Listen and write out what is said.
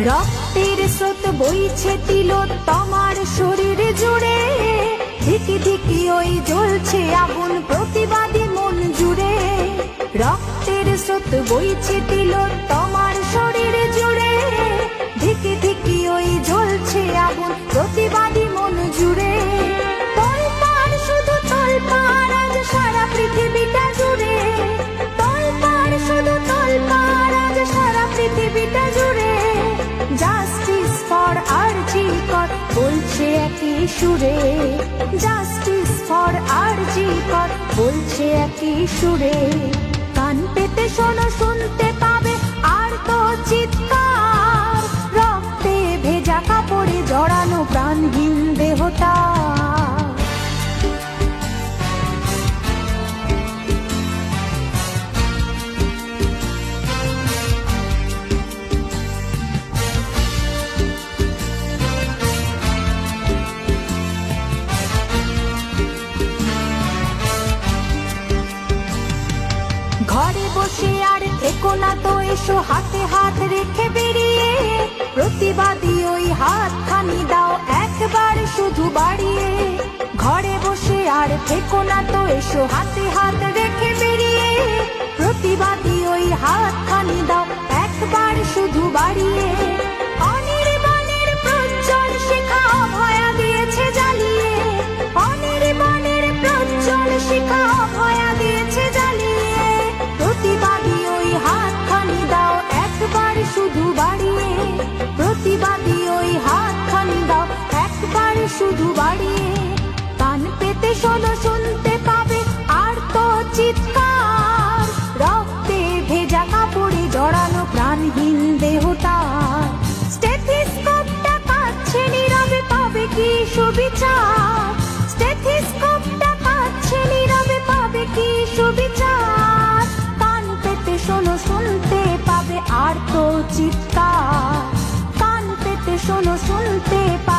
রক্তের স্রোত বইছে তিলোত্তমার শরীর জুড়ে, ধিকি ধিকি ওই জ্বলছে আগুন প্রতিবাদী মন জুড়ে। রক্তের স্রোত বইছে তিলোত্তমার শরীর জুড়ে, ধিকি ধিকি ওই জ্বলছে আগুন প্রতিবাদী মন জুড়ে। তোলপাড় শুধু তোলপাড় আজ সারা পৃথিবীটা জুড়ে, তোলপাড় শুধু তোলপাড় আজ সারা পৃথিবীটা জুড়ে। জাস্টিস ফর আরজি কর বলছে একই সুরে, জাস্টিস ফর আরজি কর বলছে একই সুরে। কান পেতে শোনো শুনতে পাবে আর তো চিৎকার, রক্তে ভেজা কাপড়ে জড়ানো প্রাণহীন দেহটা। ঘরে বসে আর থেকো না তো, এসো হাতে হাত রেখে বেরিয়ে, প্রতিবাদী ওই হাতখানি দাও একবার শুধু বাড়িয়ে। ঘরে বসে আর থেকো না তো, এসো হাতে হাত রেখে বেরিয়ে, প্রতিবাদী ওই হাতখানি দাও একবার শুধু বাড়িয়ে। অনির্বাণের প্রজ্জ্বল শিখা অভয়া দিয়েছে জ্বালিয়ে, অনির্বাণের প্রজ্জ্বল শিখা অভয়া দিয়েছে জ্বালিয়ে। প্রতিবাদী ওই হাতখানি দাও একবার শুধু বাড়িয়ে, প্রতিবাদী ওই হাতখানি দাও একবার শুধু বাড়িয়ে। কান পেতে শোনো শুনতে পাবে আর তো চিৎকার, রক্তে ভেজা কাপড়ে জড়ানো প্রাণহীন দেহটা। স্টেথিস্কোপটা কাঁদছে নীরবে, পাবে কি সুবিচার? স্টেথিস্কোপটা কাঁদছে নীরবে, পাবে কি সুবিচার? কান পেতে শোনো শুনতে পাবে আর তো চিৎকার, কান পেতে শোনো শুনতে পাবে